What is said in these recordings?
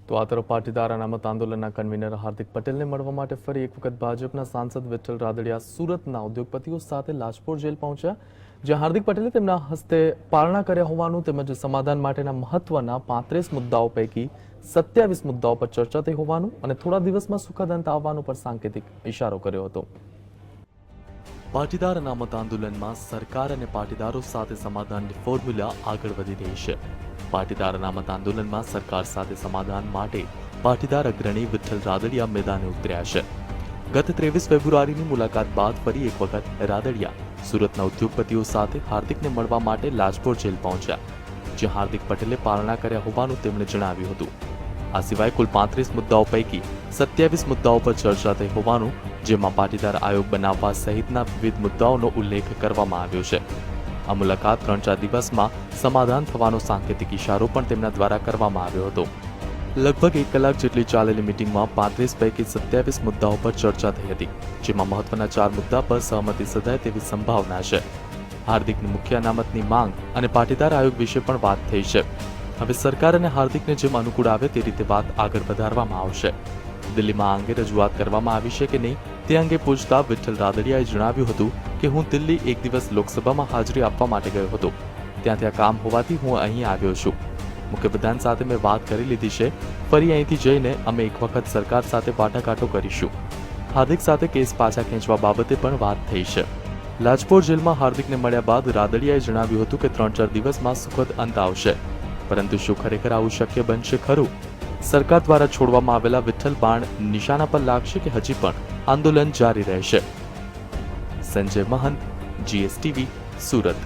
તો આ તરફ પાટીદાર અનામત આંદોલનના કન્વીનર હાર્દિક પટેલને મળવા માટે ફરી એક વખત ભાજપના સાંસદ વિઠ્ઠલ રાદડિયા સુરતના ઉદ્યોગપતિઓ સાથે લાજપોર જેલ પહોંચ્યા, જ્યાં હાર્દિક પટેલે તેમના હસ્તે પારણા કર્યા હોવાનું તેમજ સમાધાન માટેના મહત્વના 35 મુદ્દાઓ પૈકી 27 મુદ્દાઓ પર ચર્ચા થઈ હોવાનું અને થોડા દિવસમાં સુખદ અંત આવવાનો પર સાંકેતિક ઇશારો કર્યો હતો। પાટીદાર અનામત આંદોલનમાં સરકાર અને પાટીદારો સાથે સમાધાનની ફોર્મ્યુલા આગળ વધી રહી છે। પાટીદાર અનામત આંદોલનમાં સરકાર સાથે સમાધાન માટે પાટીદાર અગ્રણી વિઠ્ઠલ રાદડિયા મેદાને ઉતર્યા છે। ગત 23 ફેબ્રુઆરીની મુલાકાત બાદ ફરી એક વખત રાદડિયા સુરતના ઉદ્યોગપતિઓ સાથે હાર્દિકને મળવા માટે લાજપોર જેલ પહોંચ્યા, જ્યાં હાર્દિક પટેલે પારણા કર્યા હોવાનું તેમણે જણાવ્યું હતું। આ સિવાય કુલ 35 મુદ્દાઓ પૈકી 27 મુદ્દાઓ પર ચર્ચા થઈ હોવાનું, જેમાં પાટીદાર આયોગ બનાવવા સહિતના વિવિધ મુદ્દાઓનો ઉલ્લેખ કરવામાં આવ્યો છે। આ મુલાકાત 3-4 દિવસમાં સમાધાન થવાનો સાંકેતિક ઇશારો પણ તેમના દ્વારા કરવામાં આવ્યો હતો। લગભગ 1 કલાક જેટલી ચાલેલી મીટિંગમાં 35 પૈકી 27 મુદ્દાઓ પર ચર્ચા થઈ હતી, જેમાં મહત્વના 4 મુદ્દા પર સહમતિ સધાય તેવી સંભાવના છે। હાર્દિકની મુખ્ય અનામતની માંગ અને પાટીદાર આયોગ વિશે પણ વાત થઈ છે। હવે સરકાર અને હાર્દિકને જેમ અનુકૂળ આવે તે રીતે વાત આગળ વધારવામાં આવશે। દિલ્હીમાં આ અંગે રજૂઆત કરવામાં આવી છે કે નહીં તે અંગે પૂછતા વિઠ્ઠલ રાદડિયાએ જણાવ્યું હતું કે હું દિલ્હી એક દિવસ લોકસભામાં હાજરી આપવા માટે ગયો હતો, ત્યાં કામ હોવાથી હું અહીં આવ્યો છું। મુખ્યપ્રધાન સાથે મેં વાત કરી લીધી છે, ફરી અહીંથી જઈને અમે એક વખત સરકાર સાથે વાટાઘાટો કરીશું। હાર્દિક સાથે કેસ પાછા ખેંચવા બાબતે પણ વાત થઈ છે। લાજપોર જેલમાં હાર્દિકને મળ્યા બાદ રાદડિયાએ જણાવ્યું હતું કે 3-4 દિવસમાં સુખદ અંત આવશે, પરંતુ શું ખરેખર આવું શક્ય બનશે ખરું? સરકાર દ્વારા છોડવામાં આવેલા વિઠ્ઠલ બાણ નિશાના પર લાગશે કે હજી પણ આંદોલન જારી રહેશે? સંજય મહંત, GSTV, સુરત।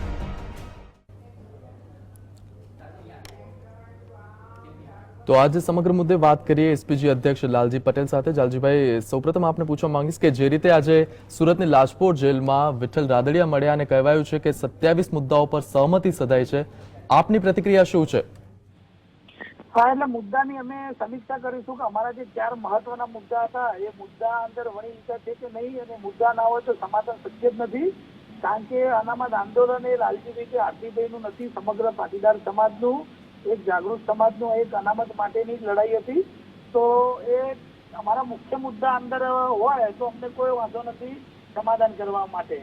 તો આજે સમગ્ર મુદ્દે વાત કરીએ એસપીજી અધ્યક્ષ લાલજી પટેલ સાથે। લાલજીભાઈ, સૌપ્રથમ આપને પૂછવા માંગીશ કે જે રીતે આજે સુરતની લાજપોર જેલમાં વિઠ્ઠલ રાદડિયા મળ્યા અને કહેવાયું છે કે 27 મુદ્દાઓ પર સહમતિ સધાઈ છે, આપની પ્રતિક્રિયા શું છે? હા, એટલે મુદ્દાની અમે સમીક્ષા કરીશું કે અમારા જે 4 મહત્વના મુદ્દા હતા એ મુદ્દા અંદર વણી વિચાર છે કે નહીં, અને મુદ્દા ના હોય તો સમાધાન શક્ય જ નથી। કારણ કે અનામત આંદોલન એ લાલજીભાઈ કે આરતીભાઈનું નથી, સમગ્ર પાટીદાર સમાજનું, એક જાગૃત સમાજનું એક અનામત માટેની જ લડાઈ હતી। તો એ અમારા મુખ્ય મુદ્દા અંદર હોય તો અમને કોઈ વાંધો નથી સમાધાન કરવા માટે।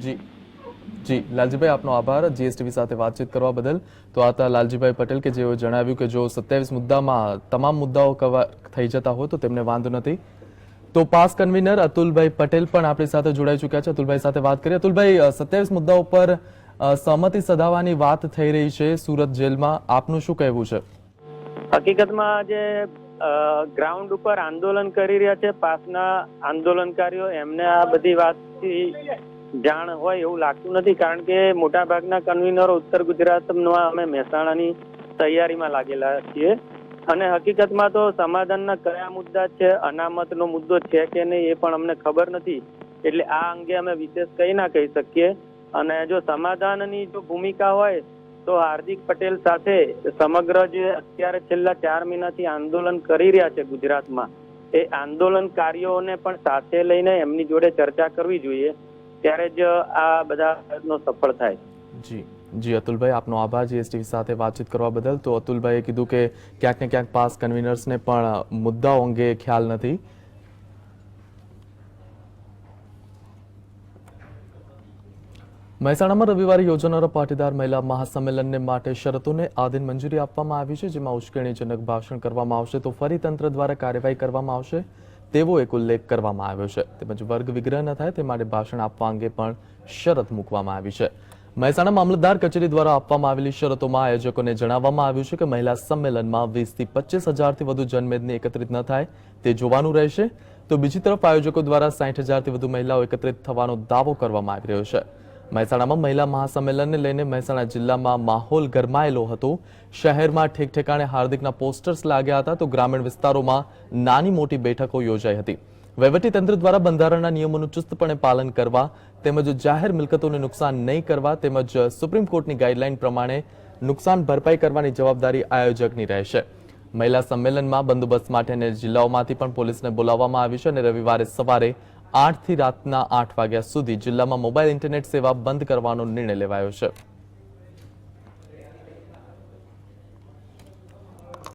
જી લાલજીભાઈ, આપનો આભાર GSTV સાથે વાતચીત કરવા બદલ। તો આ હતા લાલજીભાઈ પટેલ કે જેઓ જણાવ્યું કે જો 27 મુદ્દામાં તમામ મુદ્દાઓ કવર થઈ જતા હોય તો તેમને વાંધો નથી। તો પાસ કન્વીનર અતુલભાઈ પટેલ પણ આપણી સાથે જોડાઈ ચૂક્યા છે। અતુલભાઈ સાથે વાત કરીએ। અતુલભાઈ, 27 મુદ્દાઓ પર સહમતિ સધાવવાની વાત થઈ રહી છે સુરત જેલમાં, આપનું શું કહેવું છે? હકીકતમાં જે ગ્રાઉન્ડ ઉપર આંદોલન કરી રહ્યા છે પાસના આંદોલનકારીઓ, એમને આ બધી વાતથી જાણ હોય એવું લાગતું નથી, કારણ કે મોટા ભાગના કન્વીનરો ઉત્તર ગુજરાતમાં અમે મહેસાણાની તૈયારીમાં લાગેલા છીએ, અને હકીકતમાં તો સમાધાનના કયા મુદ્દા છે, અનામતનો મુદ્દો છે કે નહીં એ પણ અમને ખબર નથી, એટલે આ અંગે અમે વિશેષ કંઈ ના કહી શકીએ। અને જો સમાધાનની જો ભૂમિકા હોય તો હાર્દિક પટેલ સાથે સમગ્ર જે અત્યારે છેલ્લા 4 મહિનાથી આંદોલન કરી રહ્યા છે ગુજરાતમાં, એ આંદોલનકારીઓને પણ સાથે લઈને એમની જોડે ચર્ચા કરવી જોઈએ, ત્યારે જ આ બધા પ્રયત્નો સફળ થાય। જી અતુલભાઈ, આપનો આભાર GSTV સાથે વાતચીત કરવા બદલ। તો અતુલભાઈએ કીધું કે ક્યાંક ને ક્યાંક પાસ કન્વીનર્સને પણ મુદ્દાઓ અંગે ખ્યાલ નથી। મહેસાણામાં રવિવારે યોજાનારા પાટીદાર મહિલા મહાસંમેલનને માટે શરતોને આધીન મંજૂરી આપવામાં આવી છે, જેમાં ઉશ્કેરણીજનક ભાષણ કરવામાં આવશે તો ફરી તંત્ર દ્વારા કાર્યવાહી કરવામાં આવશે તેવો એક ઉલ્લેખ કરવામાં આવ્યો છે। તેમજ વર્ગ વિગ્રહ ન થાય તે માટે ભાષણ આપવા અંગે પણ શરત મૂકવામાં આવી છે। મહેસાણા મામલતદાર કચેરી દ્વારા આપવામાં આવેલી શરતોમાં આયોજકોને જણાવવામાં આવ્યું છે કે મહિલા સંમેલનમાં 20 થી 25 હજારથી વધુ જનમેદની એકત્રિત ન થાય તે જોવાનું રહેશે। તો બીજી તરફ આયોજકો દ્વારા 60 હજારથી વધુ મહિલાઓ એકત્રિત થવાનો દાવો કરવામાં આવી રહ્યો છે। મહેસાણામાં મહિલા મહાસંમેલનને લઈને મહેસાણા જિલ્લામાં માહોલ ગરમાયેલો હતો। શહેરમાં ઠેક ઠેકાણે હાર્દિકના પોસ્ટર્સ લાગ્યા હતા, તો ગ્રામીણ વિસ્તારોમાં નાની મોટી બેઠકો યોજાઈ હતી। વહીવટીતંત્ર દ્વારા બંધારણના નિયમોનું ચુસ્તપણે પાલન કરવા તેમજ જાહેર મિલકતોને નુકસાન નહીં કરવા તેમજ સુપ્રીમ કોર્ટની ગાઈડલાઈન પ્રમાણે નુકસાન ભરપાઈ કરવાની જવાબદારી આયોજકની રહેશે। મહિલા સંમેલનમાં બંદોબસ્ત માટે જિલ્લાઓમાંથી પણ પોલીસને બોલાવવામાં આવી છે અને રવિવારે સવારે 8 થી રાતના 8 વાગ્યા સુધી જિલ્લામાં મોબાઈલ ઇન્ટરનેટ સેવા બંધ કરવાનો નિર્ણય લેવાયો છે।